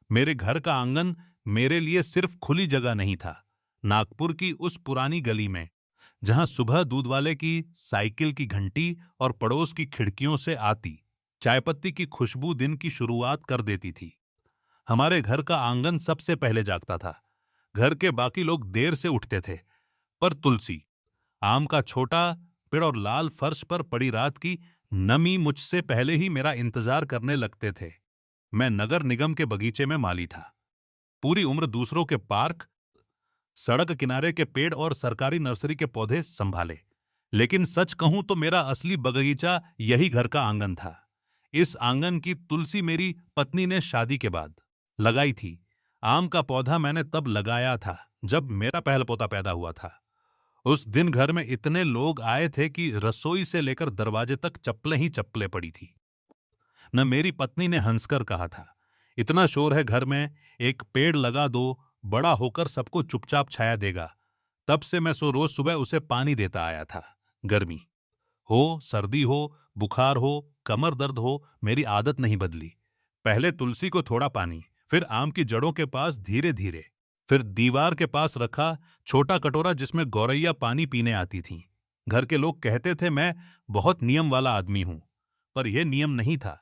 मेरे घर का आंगन मेरे लिए सिर्फ खुली जगह नहीं था। नागपुर की उस पुरानी गली में, जहां सुबह दूध वाले की साइकिल की घंटी और पड़ोस की खिड़कियों से आती चाय पत्ती की खुशबू दिन की शुरुआत कर देती थी। हमारे घर का आंगन सबसे पहले जागता था। घर के बाकी लोग देर से उठते थे, पर तुलसी, आम का छोटा पेड़ और लाल फर्श पर पड़ी रात की नमी मुझसे पहले ही मेरा इंतजार करने लगते थे। मैं नगर निगम के बगीचे में माली था। पूरी उम्र दूसरों के पार्क, सड़क किनारे के पेड़ और सरकारी नर्सरी के पौधे संभाले, लेकिन सच कहूं तो मेरा असली बगीचा यही घर का आंगन था। इस आंगन की तुलसी मेरी पत्नी ने शादी के बाद लगाई थी। आम का पौधा मैंने तब लगाया था जब मेरा पहला पोता पैदा हुआ था। उस दिन घर में इतने लोग आए थे कि रसोई से लेकर दरवाजे तक चप्पलें ही चप्पलें पड़ी थी। न मेरी पत्नी ने हंसकर कहा था, इतना शोर है घर में, एक पेड़ लगा दो, बड़ा होकर सबको चुपचाप छाया देगा। तब से मैं रोज सुबह उसे पानी देता आया था। गर्मी हो, सर्दी हो, बुखार हो, कमर दर्द हो, मेरी आदत नहीं बदली। पहले तुलसी को थोड़ा पानी, फिर आम की जड़ों के पास धीरे धीरे, फिर दीवार के पास रखा छोटा कटोरा जिसमें गौरैया पानी पीने आती थी। घर के लोग कहते थे मैं बहुत नियम वाला आदमी हूं, पर यह नियम नहीं था,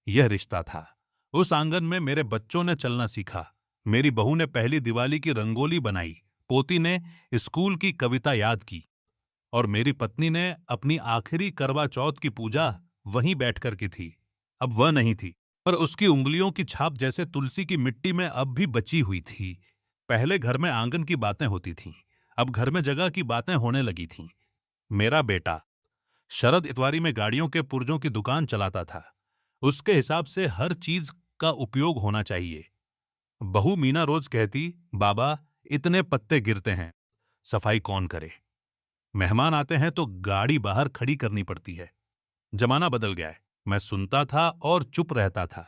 यह रिश्ता था। उस आंगन में मेरे बच्चों ने चलना सीखा। मेरी बहू ने पहली दिवाली की रंगोली बनाई, पोती ने स्कूल की कविता याद की, और मेरी पत्नी ने अपनी आखिरी करवा चौथ की पूजा वहीं बैठकर की थी। अब वह नहीं थी, पर उसकी उंगलियों की छाप जैसे तुलसी की मिट्टी में अब भी बची हुई थी। पहले घर में आंगन की बातें होती थीं, अब घर में जगह की बातें होने लगी थीं। मेरा बेटा शरद इतवारी में गाड़ियों के पुर्जों की दुकान चलाता था। उसके हिसाब से हर चीज का उपयोग होना चाहिए। बहू मीना रोज कहती, बाबा इतने पत्ते गिरते हैं, सफाई कौन करे? मेहमान आते हैं तो गाड़ी बाहर खड़ी करनी पड़ती है। जमाना बदल गया है। मैं सुनता था और चुप रहता था,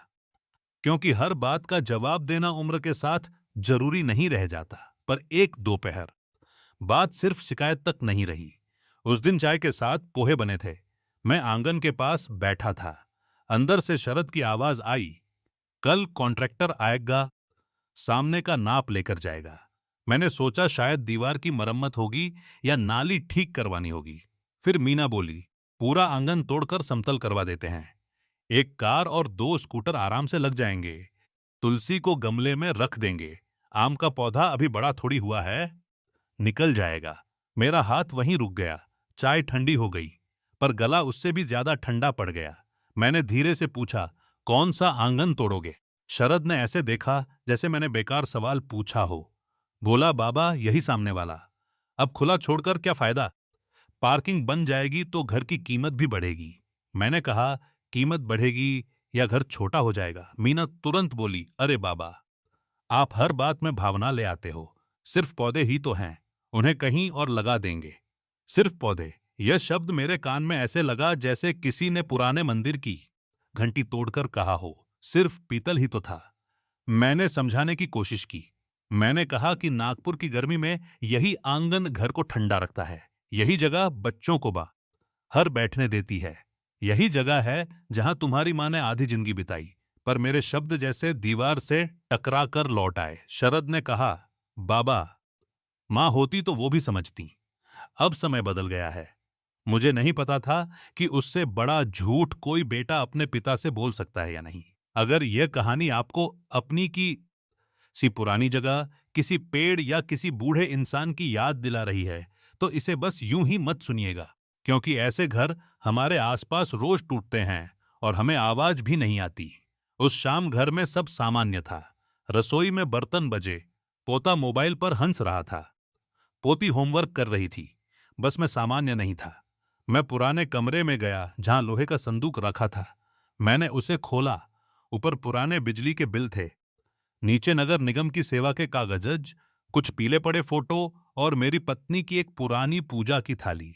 क्योंकि हर बात का जवाब देना उम्र के साथ जरूरी नहीं रह जाता। पर एक दोपहर बात सिर्फ शिकायत तक नहीं रही। उस दिन चाय के साथ पोहे बने थे। मैं आंगन के पास बैठा था। अंदर से शरद की आवाज आई, कल कॉन्ट्रैक्टर आएगा, सामने का नाप लेकर जाएगा। मैंने सोचा शायद दीवार की मरम्मत होगी या नाली ठीक करवानी होगी। फिर मीना बोली, पूरा आंगन तोड़कर समतल करवा देते हैं, एक कार और दो स्कूटर आराम से लग जाएंगे। तुलसी को गमले में रख देंगे, आम का पौधा अभी बड़ा थोड़ी हुआ है, निकल जाएगा। मेरा हाथ वहीं रुक गया। चाय ठंडी हो गई, पर गला उससे भी ज्यादा ठंडा पड़ गया। मैंने धीरे से पूछा, कौन सा आंगन तोड़ोगे? शरद ने ऐसे देखा जैसे मैंने बेकार सवाल पूछा हो। बोला, बाबा यही सामने वाला। अब खुला छोड़कर क्या फायदा? पार्किंग बन जाएगी तो घर की कीमत भी बढ़ेगी। मैंने कहा, कीमत बढ़ेगी या घर छोटा हो जाएगा? मीना तुरंत बोली, अरे बाबा, आप हर बात में भावना ले आते हो। सिर्फ पौधे ही तो हैं, उन्हें कहीं और लगा देंगे। सिर्फ पौधे, यह शब्द मेरे कान में ऐसे लगा जैसे किसी ने पुराने मंदिर की घंटी तोड़कर कहा हो। सिर्फ पीतल ही तो था। मैंने समझाने की कोशिश की। मैंने कहा कि नागपुर की गर्मी में यही आंगन घर को ठंडा रखता है, यही जगह बच्चों को हर बैठने देती है, यही जगह है जहां तुम्हारी माँ ने आधी जिंदगी बिताई। पर मेरे शब्द जैसे दीवार से टकरा कर लौट आए। शरद ने कहा, बाबा, माँ होती तो वो भी समझती। अब समय बदल गया है। मुझे नहीं पता था कि उससे बड़ा झूठ कोई बेटा अपने पिता से बोल सकता है या नहीं। अगर यह कहानी आपको अपनी की सी पुरानी जगह, किसी पेड़ या किसी बूढ़े इंसान की याद दिला रही है, तो इसे बस यूं ही मत सुनिएगा, क्योंकि ऐसे घर हमारे आसपास रोज टूटते हैं और हमें आवाज भी नहीं आती। उस शाम घर में सब सामान्य था। रसोई में बर्तन बजे, पोता मोबाइल पर हंस रहा था, पोती होमवर्क कर रही थी। बस मैं सामान्य नहीं था। मैं पुराने कमरे में गया जहां लोहे का संदूक रखा था। मैंने उसे खोला। ऊपर पुराने बिजली के बिल थे, नीचे नगर निगम की सेवा के कागज, कुछ पीले पड़े फोटो और मेरी पत्नी की एक पुरानी पूजा की थाली।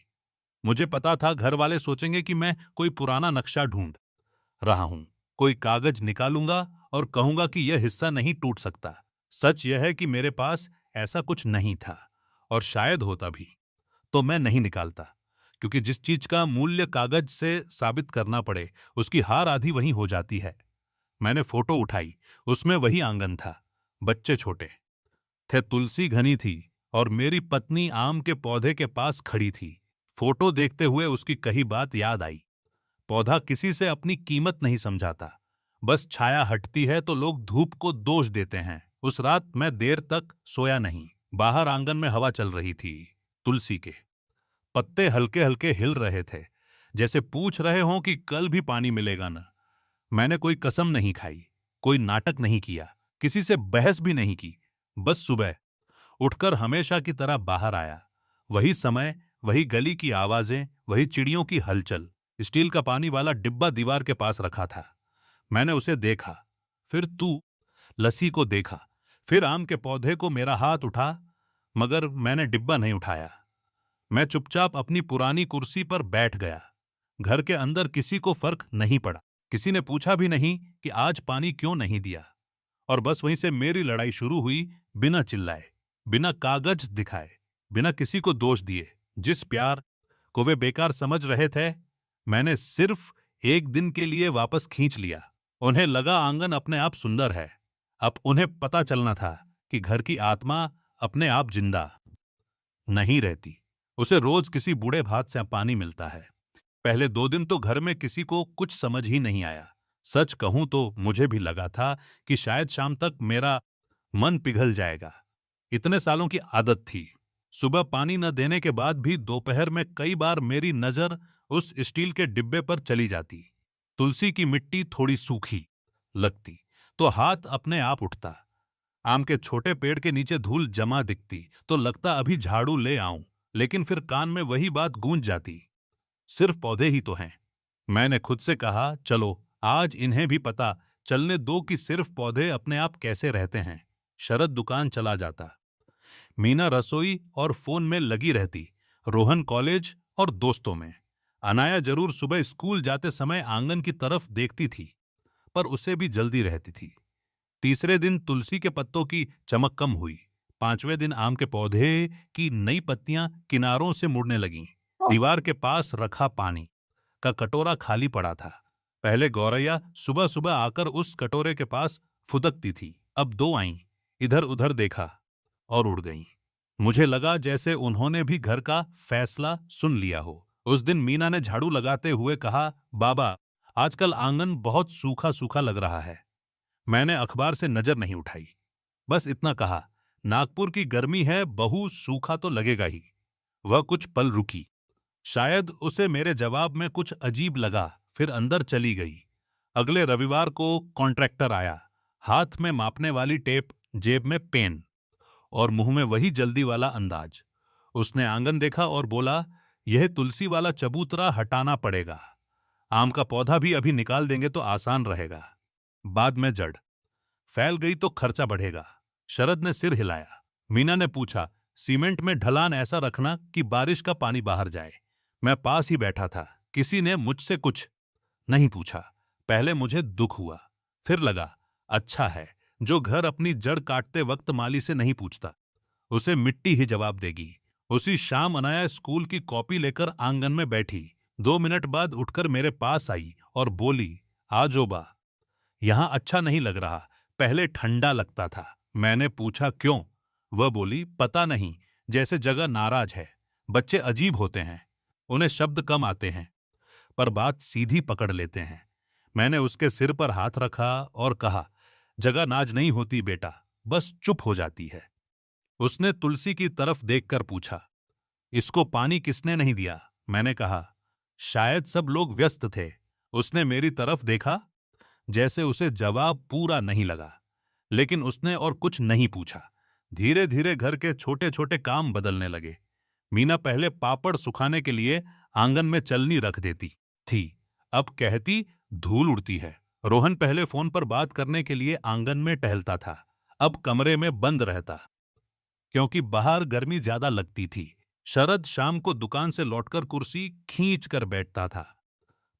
मुझे पता था घर वाले सोचेंगे कि मैं कोई पुराना नक्शा ढूंढ रहा हूं, कोई कागज निकालूंगा और कहूंगा कि यह हिस्सा नहीं टूट सकता। सच यह है कि मेरे पास ऐसा कुछ नहीं था, और शायद होता भी तो मैं नहीं निकालता, क्योंकि जिस चीज का मूल्य कागज से साबित करना पड़े, उसकी हार आधी वहीं हो जाती है। मैंने फोटो उठाई। उसमें वही आंगन था, बच्चे छोटे थे, तुलसी घनी थी और मेरी पत्नी आम के पौधे के पास खड़ी थी। फोटो देखते हुए उसकी कही बात याद आई। पौधा किसी से अपनी कीमत नहीं समझाता, बस छाया हटती है तो लोग धूप को दोष देते हैं। उस रात मैं देर तक सोया नहीं। बाहर आंगन में हवा चल रही थी, तुलसी के पत्ते हल्के हल्के हिल रहे थे, जैसे पूछ रहे हों कि कल भी पानी मिलेगा ना। मैंने कोई कसम नहीं खाई, कोई नाटक नहीं किया, किसी से बहस भी नहीं की। बस सुबह उठकर हमेशा की तरह बाहर आया। वही समय, वही गली की आवाजें, वही चिड़ियों की हलचल। स्टील का पानी वाला डिब्बा दीवार के पास रखा था। मैंने उसे देखा, फिर तू लस्सी को देखा, फिर आम के पौधे को। मेरा हाथ उठा, मगर मैंने डिब्बा नहीं उठाया। मैं चुपचाप अपनी पुरानी कुर्सी पर बैठ गया। घर के अंदर किसी को फर्क नहीं पड़ा। किसी ने पूछा भी नहीं कि आज पानी क्यों नहीं दिया। और बस वहीं से मेरी लड़ाई शुरू हुई, बिना चिल्लाए, बिना कागज दिखाए, बिना किसी को दोष दिए। जिस प्यार को वे बेकार समझ रहे थे, मैंने सिर्फ एक दिन के लिए वापस खींच लिया। उन्हें लगा आंगन अपने आप सुंदर है। अब उन्हें पता चलना था कि घर की आत्मा अपने आप जिंदा नहीं रहती। उसे रोज किसी बूढ़े भात से पानी मिलता है। पहले 2 दिन तो घर में किसी को कुछ समझ ही नहीं आया। सच कहूं तो मुझे भी लगा था कि शायद शाम तक मेरा मन पिघल जाएगा। इतने सालों की आदत थी। सुबह पानी न देने के बाद भी दोपहर में कई बार मेरी नजर उस स्टील के डिब्बे पर चली जाती। तुलसी की मिट्टी थोड़ी सूखी लगती तो हाथ अपने आप उठता। आम के छोटे पेड़ के नीचे धूल जमा दिखती तो लगता अभी झाड़ू ले आऊं, लेकिन फिर कान में वही बात गूंज जाती, सिर्फ पौधे ही तो हैं। मैंने खुद से कहा, चलो आज इन्हें भी पता चलने दो कि सिर्फ पौधे अपने आप कैसे रहते हैं। शरद दुकान चला जाता, मीना रसोई और फोन में लगी रहती, रोहन कॉलेज और दोस्तों में। अनाया जरूर सुबह स्कूल जाते समय आंगन की तरफ देखती थी, पर उसे भी जल्दी रहती थी। तीसरे दिन तुलसी के पत्तों की चमक कम हुई। 5वें दिन आम के पौधे की नई पत्तियां किनारों से मुड़ने लगीं। दीवार के पास रखा पानी का कटोरा खाली पड़ा था। पहले गौरैया सुबह सुबह आकर उस कटोरे के पास फुदकती थी, अब 2 आईं, इधर उधर देखा और उड़ गईं। मुझे लगा जैसे उन्होंने भी घर का फैसला सुन लिया हो। उस दिन मीना ने झाड़ू लगाते हुए कहा, बाबा आजकल आंगन बहुत सूखा सूखा लग रहा है। मैंने अखबार से नजर नहीं उठाई, बस इतना कहा, नागपुर की गर्मी है, बहू सूखा तो लगेगा ही। वह कुछ पल रुकी, शायद उसे मेरे जवाब में कुछ अजीब लगा, फिर अंदर चली गई। अगले रविवार को कॉन्ट्रैक्टर आया, हाथ में मापने वाली टेप, जेब में पेन और मुंह में वही जल्दी वाला अंदाज। उसने आंगन देखा और बोला, यह तुलसी वाला चबूतरा हटाना पड़ेगा। आम का पौधा भी अभी निकाल देंगे तो आसान रहेगा, बाद में जड़ फैल गई तो खर्चा बढ़ेगा। शरद ने सिर हिलाया। मीना ने पूछा, सीमेंट में ढलान ऐसा रखना कि बारिश का पानी बाहर जाए। मैं पास ही बैठा था, किसी ने मुझसे कुछ नहीं पूछा। पहले मुझे दुख हुआ, फिर लगा अच्छा है जो घर अपनी जड़ काटते वक्त माली से नहीं पूछता, उसे मिट्टी ही जवाब देगी। उसी शाम अनाया स्कूल की कॉपी लेकर आंगन में बैठी। 2 मिनट बाद उठकर मेरे पास आई और बोली, आजोबा यहां अच्छा नहीं लग रहा, पहले ठंडा लगता था। मैंने पूछा क्यों? वह बोली, पता नहीं, जैसे जगह नाराज है। बच्चे अजीब होते हैं, उन्हें शब्द कम आते हैं पर बात सीधी पकड़ लेते हैं। मैंने उसके सिर पर हाथ रखा और कहा, जगह नाज नहीं होती बेटा, बस चुप हो जाती है। उसने तुलसी की तरफ देखकर पूछा, इसको पानी किसने नहीं दिया? मैंने कहा, शायद सब लोग व्यस्त थे। उसने मेरी तरफ देखा, जैसे उसे जवाब पूरा नहीं लगा, लेकिन उसने और कुछ नहीं पूछा। धीरे धीरे घर के छोटे छोटे काम बदलने लगे। मीना पहले पापड़ सुखाने के लिए आंगन में चलनी रख देती थी, अब कहती धूल उड़ती है। रोहन पहले फोन पर बात करने के लिए आंगन में टहलता था, अब कमरे में बंद रहता, क्योंकि बाहर गर्मी ज्यादा लगती थी। शरद शाम को दुकान से लौटकर कुर्सी खींच कर बैठता था,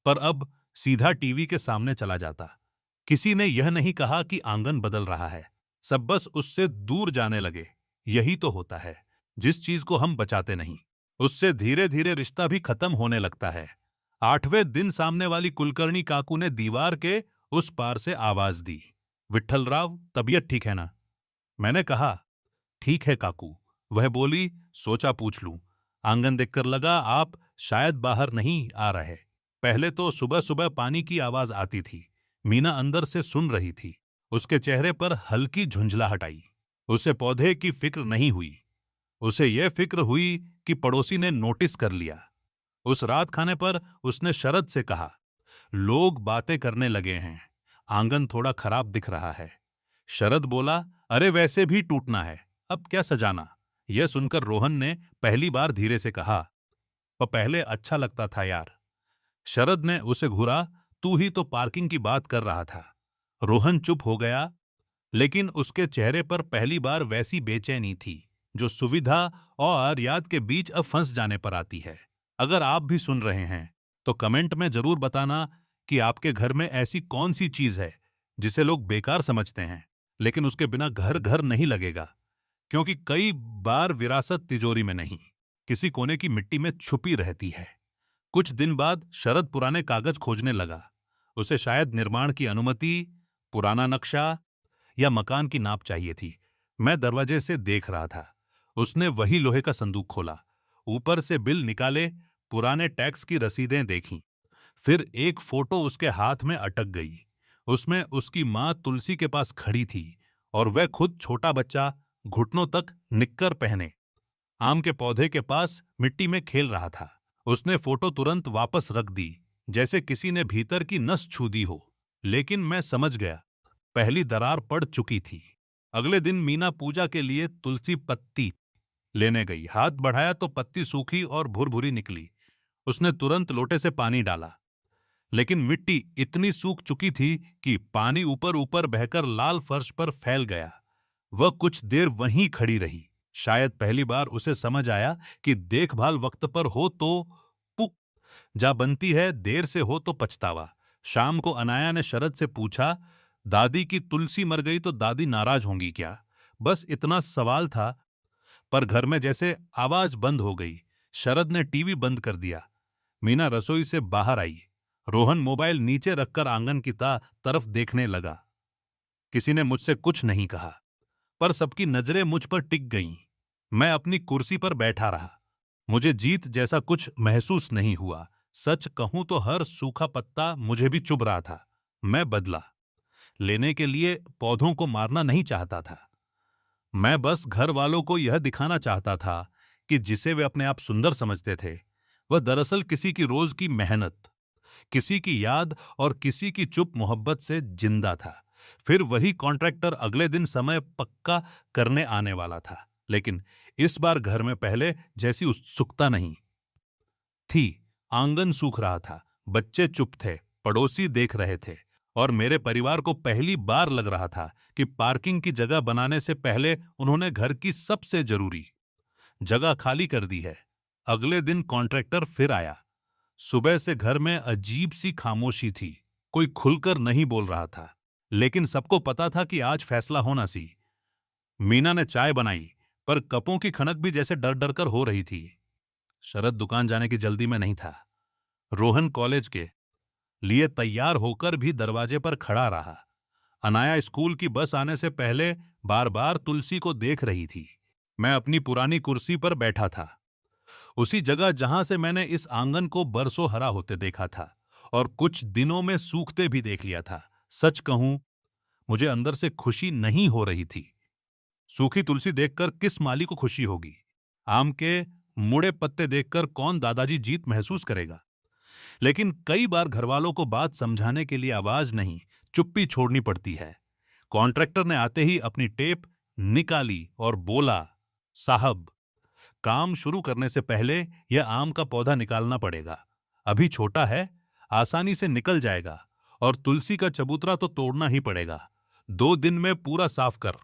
पर अब सीधा टीवी के सामने चला जाता। किसी ने यह नहीं कहा कि आंगन बदल रहा है, सब बस उससे दूर जाने लगे। यही तो होता है, जिस चीज को हम बचाते नहीं, उससे धीरे धीरे रिश्ता भी खत्म होने लगता है। 8वें दिन सामने वाली कुलकर्णी काकू ने दीवार के उस पार से आवाज दी, विट्ठलराव, तबीयत ठीक है ना? मैंने कहा, ठीक है काकू। वह बोली, सोचा पूछ लूं। आंगन देखकर लगा आप शायद बाहर नहीं आ रहे। पहले तो सुबह सुबह पानी की आवाज आती थी। मीना अंदर से सुन रही थी। उसके चेहरे पर हल्की झुंझलाहट आई। उसे पौधे की फिक्र नहीं हुई। उसे यह फिक्र हुई कि पड़ोसी ने नोटिस कर लिया। उस रात खाने पर उसने शरद से कहा, लोग बातें करने लगे हैं, आंगन थोड़ा खराब दिख रहा है। शरद बोला, अरे वैसे भी टूटना है, अब क्या सजाना। यह सुनकर रोहन ने पहली बार धीरे से कहा, पर पहले अच्छा लगता था यार। शरद ने उसे घूरा, तू ही तो पार्किंग की बात कर रहा था। रोहन चुप हो गया, लेकिन उसके चेहरे पर पहली बार वैसी बेचैनी थी जो सुविधा और याद के बीच अब फंस जाने पर आती है। अगर आप भी सुन रहे हैं तो कमेंट में जरूर बताना कि आपके घर में ऐसी कौन सी चीज है जिसे लोग बेकार समझते हैं, लेकिन उसके बिना घर घर नहीं लगेगा। क्योंकि कई बार विरासत तिजोरी में नहीं, किसी कोने की मिट्टी में छुपी रहती है। कुछ दिन बाद शरद पुराने कागज खोजने लगा। उसे शायद निर्माण की अनुमति, पुराना नक्शा या मकान की नाप चाहिए थी। मैं दरवाजे से देख रहा था। उसने वही लोहे का संदूक खोला, ऊपर से बिल निकाले, पुराने टैक्स की रसीदें देखीं। फिर एक फोटो उसके हाथ में अटक गई। उसमें उसकी मां तुलसी के पास खड़ी थी और वह खुद छोटा बच्चा, घुटनों तक निक्कर पहने, आम के पौधे के पास मिट्टी में खेल रहा था। उसने फोटो तुरंत वापस रख दी, जैसे किसी ने भीतर की नस छू दी हो। लेकिन मैं समझ गया, पहली दरार पड़ चुकी थी। अगले दिन मीना पूजा के लिए तुलसी पत्ती लेने गई। हाथ बढ़ाया तो पत्ती सूखी और भुरभुरी निकली। उसने तुरंत लोटे से पानी डाला, लेकिन मिट्टी इतनी सूख चुकी थी कि पानी ऊपर ऊपर बहकर लाल फर्श पर फैल गया। वह कुछ देर वहीं खड़ी रही। शायद पहली बार उसे समझ आया कि देखभाल वक्त पर हो तो पुक जा बनती है, देर से हो तो पछतावा। शाम को अनाया ने शरद से पूछा, दादी की तुलसी मर गई तो दादी नाराज होंगी क्या? बस इतना सवाल था, पर घर में जैसे आवाज बंद हो गई। शरद ने टीवी बंद कर दिया। मीना रसोई से बाहर आई। रोहन मोबाइल नीचे रखकर आंगन की तरफ देखने लगा। किसी ने मुझसे कुछ नहीं कहा, पर सबकी नजरें मुझ पर टिक गईं। मैं अपनी कुर्सी पर बैठा रहा। मुझे जीत जैसा कुछ महसूस नहीं हुआ। सच कहूं तो हर सूखा पत्ता मुझे भी चुभ रहा था। मैं बदला लेने के लिए पौधों को मारना नहीं चाहता था। मैं बस घर वालों को यह दिखाना चाहता था कि जिसे वे अपने आप सुंदर समझते थे, वह दरअसल किसी की रोज की मेहनत, किसी की याद और किसी की चुप मोहब्बत से जिंदा था। फिर वही कॉन्ट्रैक्टर अगले दिन समय पक्का करने आने वाला था, लेकिन इस बार घर में पहले जैसी उत्सुकता नहीं थी। आंगन सूख रहा था, बच्चे चुप थे, पड़ोसी देख रहे थे, और मेरे परिवार को पहली बार लग रहा था कि पार्किंग की जगह बनाने से पहले उन्होंने घर की सबसे जरूरी जगह खाली कर दी है। अगले दिन कॉन्ट्रैक्टर फिर आया। सुबह से घर में अजीब सी खामोशी थी। कोई खुलकर नहीं बोल रहा था, लेकिन सबको पता था कि आज फैसला होना सी। मीना ने चाय बनाई, पर कपों की खनक भी जैसे डर डर कर हो रही थी। शरद दुकान जाने की जल्दी में नहीं था। रोहन कॉलेज के लिए तैयार होकर भी दरवाजे पर खड़ा रहा। अनाया स्कूल की बस आने से पहले बार बार तुलसी को देख रही थी। मैं अपनी पुरानी कुर्सी पर बैठा था, उसी जगह जहां से मैंने इस आंगन को बरसों हरा होते देखा था और कुछ दिनों में सूखते भी देख लिया था। सच कहूं, मुझे अंदर से खुशी नहीं हो रही थी। सूखी तुलसी देखकर किस माली को खुशी होगी? आम के मुड़े पत्ते देखकर कौन दादाजी जीत महसूस करेगा? लेकिन कई बार घरवालों को बात समझाने के लिए आवाज नहीं, चुप्पी छोड़नी पड़ती है। कॉन्ट्रैक्टर ने आते ही अपनी टेप निकाली और बोला, साहब, काम शुरू करने से पहले यह आम का पौधा निकालना पड़ेगा। अभी छोटा है, आसानी से निकल जाएगा, और तुलसी का चबूतरा तो तोड़ना ही पड़ेगा। 2 दिन में पूरा साफ कर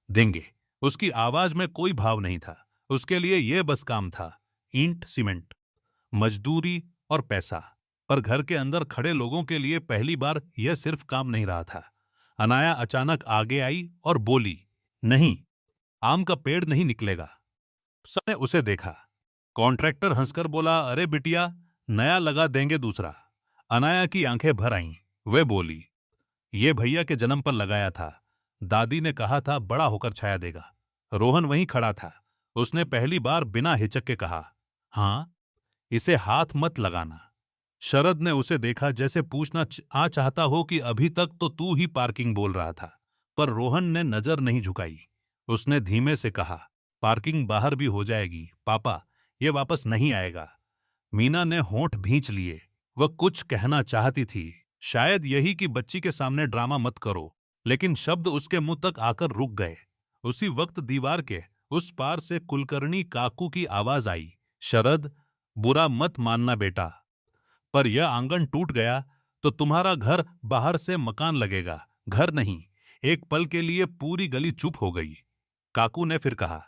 देंगे। उसकी आवाज में कोई भाव नहीं था। उसके लिए यह बस काम था, ईंट, सीमेंट, मजदूरी और पैसा। पर घर के अंदर खड़े लोगों के लिए पहली बार यह सिर्फ काम नहीं रहा था। अनाया अचानक आगे आई और बोली, नहीं, आम का पेड़ नहीं निकलेगा। सबने उसे देखा। कॉन्ट्रैक्टर हंसकर बोला, अरे बिटिया, नया लगा देंगे दूसरा। अनाया की आंखें भर आईं। वे बोली, ये भैया के जन्म पर लगाया था। दादी ने कहा था बड़ा होकर छाया देगा। रोहन वहीं खड़ा था। उसने पहली बार बिना हिचक के कहा, हाँ, इसे हाथ मत लगाना। शरद ने उसे देखा जैसे पूछना आ चाहता हो कि अभी तक तो तू ही पार्किंग बोल रहा था। पर रोहन ने नजर नहीं झुकाई। उसने धीमे से कहा, पार्किंग बाहर भी हो जाएगी पापा, ये वापस नहीं आएगा। मीना ने होंठ भींच लिए। वह कुछ कहना चाहती थी, शायद यही कि बच्ची के सामने ड्रामा मत करो, लेकिन शब्द उसके मुंह तक आकर रुक गए। उसी वक्त दीवार के उस पार से कुलकर्णी काकू की आवाज आई, शरद, बुरा मत मानना बेटा, पर यह आंगन टूट गया तो तुम्हारा घर बाहर से मकान लगेगा, घर नहीं। एक पल के लिए पूरी गली चुप हो गई। काकू ने फिर कहा,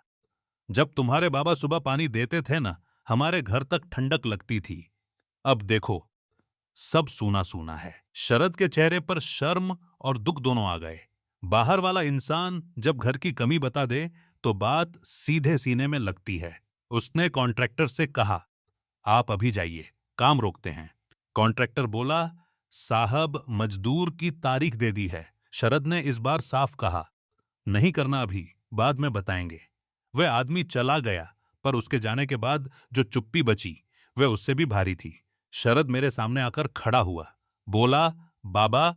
जब तुम्हारे बाबा सुबह पानी देते थे ना, हमारे घर तक ठंडक लगती थी। अब देखो, सब सूना सूना है। शरद के चेहरे पर शर्म और दुख दोनों आ गए। बाहर वाला इंसान जब घर की कमी बता दे तो बात सीधे सीने में लगती है। उसने कॉन्ट्रैक्टर से कहा, आप अभी जाइए, काम रोकते हैं। कॉन्ट्रैक्टर बोला, साहब मजदूर की तारीख दे दी है। शरद ने इस बार साफ कहा, नहीं करना अभी, बाद में बताएंगे। वह आदमी चला गया, पर उसके जाने के बाद जो चुप्पी बची वह उससे भी भारी थी। शरद मेरे सामने आकर खड़ा हुआ, बोला, बाबा,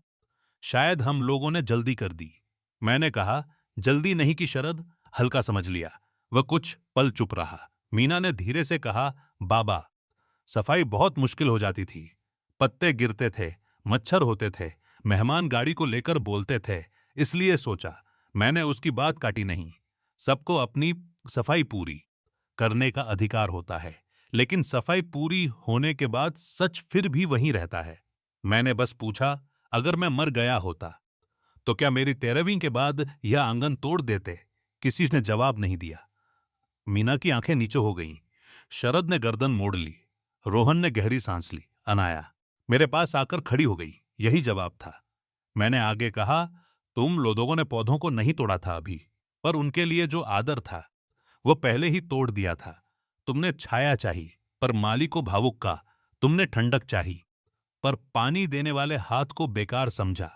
शायद हम लोगों ने जल्दी कर दी। मैंने कहा, जल्दी नहीं की शरद, हल्का समझ लिया। वह कुछ पल चुप रहा। मीना ने धीरे से कहा, बाबा, सफाई बहुत मुश्किल हो जाती थी। पत्ते गिरते थे, मच्छर होते थे, मेहमान गाड़ी को लेकर बोलते थे। इसलिए सोचा, मैंने उसकी बात काटी नहीं। सबको अपनी सफाई पूरी करने का अधिकार होता है, लेकिन सफाई पूरी होने के बाद सच फिर भी वहीं रहता है। मैंने बस पूछा, अगर मैं मर गया होता तो क्या मेरी 13वीं के बाद यह आंगन तोड़ देते? किसी ने जवाब नहीं दिया। मीना की आंखें नीचे हो गईं। शरद ने गर्दन मोड़ ली। रोहन ने गहरी सांस ली। अनाया मेरे पास आकर खड़ी हो गई। यही जवाब था। मैंने आगे कहा, तुम लोगों ने पौधों को नहीं तोड़ा था अभी, पर उनके लिए जो आदर था वो पहले ही तोड़ दिया था। तुमने छाया चाही, पर माली को भावुक का। तुमने ठंडक चाही, पर पानी देने वाले हाथ को बेकार समझा।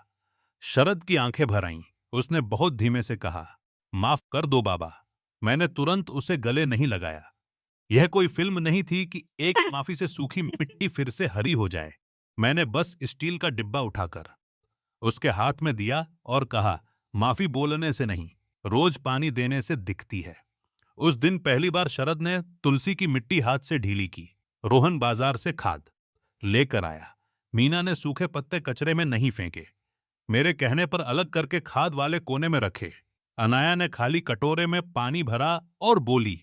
शरद की आंखें भर आईं। उसने बहुत धीमे से कहा, माफ कर दो बाबा। मैंने तुरंत उसे गले नहीं लगाया। यह कोई फिल्म नहीं थी कि एक माफी से सूखी मिट्टी फिर से हरी हो जाए। मैंने बस स्टील का डिब्बा उठाकर उसके हाथ में दिया और कहा, माफी बोलने से नहीं, रोज पानी देने से दिखती है। उस दिन पहली बार शरद ने तुलसी की मिट्टी हाथ से ढीली की। रोहन बाजार से खाद लेकर आया। मीना ने सूखे पत्ते कचरे में नहीं फेंके, मेरे कहने पर अलग करके खाद वाले कोने में रखे। अनाया ने खाली कटोरे में पानी भरा और बोली,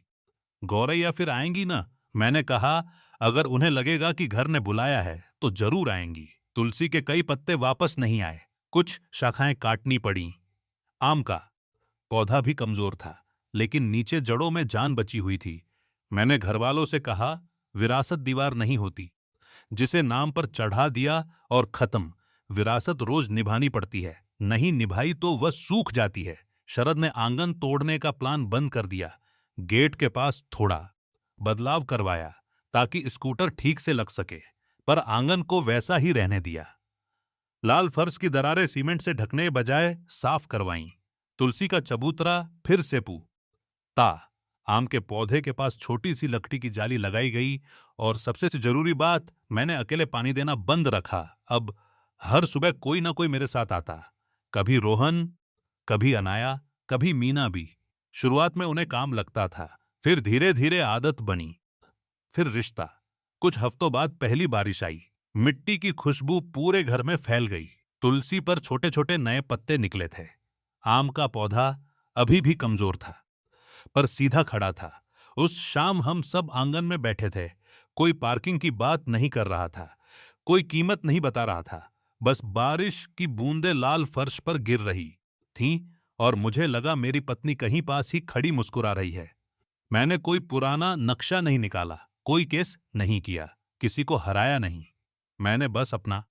गौरैया फिर आएंगी ना? मैंने कहा, अगर उन्हें लगेगा कि घर ने बुलाया है तो जरूर आएंगी। तुलसी के कई पत्ते वापस नहीं आए, कुछ शाखाएं काटनी पड़ी। आम का पौधा भी कमजोर था, लेकिन नीचे जड़ों में जान बची हुई थी। मैंने घरवालों से कहा, विरासत दीवार नहीं होती जिसे नाम पर चढ़ा दिया और खत्म। विरासत रोज निभानी पड़ती है, नहीं निभाई तो वह सूख जाती है। शरद ने आंगन तोड़ने का प्लान बंद कर दिया। गेट के पास थोड़ा बदलाव करवाया ताकि स्कूटर ठीक से लग सके, पर आंगन को वैसा ही रहने दिया। लाल फर्श की दरारें सीमेंट से ढकने बजाय साफ करवाईं। तुलसी का चबूतरा फिर से ता आम के पौधे के पास छोटी सी लकड़ी की जाली लगाई गई। और सबसे जरूरी बात, मैंने अकेले पानी देना बंद रखा। अब हर सुबह कोई ना कोई मेरे साथ आता, कभी रोहन, कभी अनाया, कभी मीना भी। शुरुआत में उन्हें काम लगता था, फिर धीरे धीरे आदत बनी, फिर रिश्ता। कुछ हफ्तों बाद पहली बारिश आई। मिट्टी की खुशबू पूरे घर में फैल गई। तुलसी पर छोटे छोटे नए पत्ते निकले थे। आम का पौधा अभी भी कमजोर था, पर सीधा खड़ा था। उस शाम हम सब आंगन में बैठे थे। कोई पार्किंग की बात नहीं कर रहा था, कोई कीमत नहीं बता रहा था। बस बारिश की बूंदें लाल फर्श पर गिर रही थीं और मुझे लगा मेरी पत्नी कहीं पास ही खड़ी मुस्कुरा रही है। मैंने कोई पुराना नक्शा नहीं निकाला, कोई केस नहीं किया, किसी को हराया नहीं। मैंने बस अपना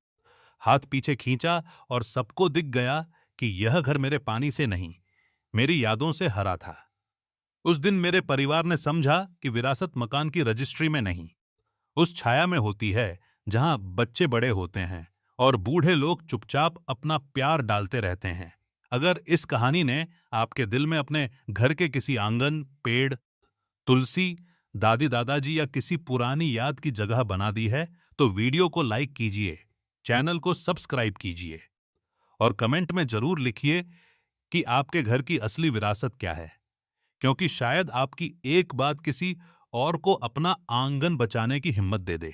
हाथ पीछे खींचा और सबको दिख गया कि यह घर मेरे पानी से नहीं, मेरी यादों से हरा था। उस दिन मेरे परिवार ने समझा कि विरासत मकान की रजिस्ट्री में नहीं, उस छाया में होती है जहां बच्चे बड़े होते हैं और बूढ़े लोग चुपचाप अपना प्यार डालते रहते हैं। अगर इस कहानी ने आपके दिल में अपने घर के किसी आंगन, पेड़, तुलसी, दादी दादाजी या किसी पुरानी याद की जगह बना दी है, तो वीडियो को लाइक कीजिए, चैनल को सब्सक्राइब कीजिए और कमेंट में जरूर लिखिए कि आपके घर की असली विरासत क्या है, क्योंकि शायद आपकी एक बात किसी और को अपना आंगन बचाने की हिम्मत दे दे।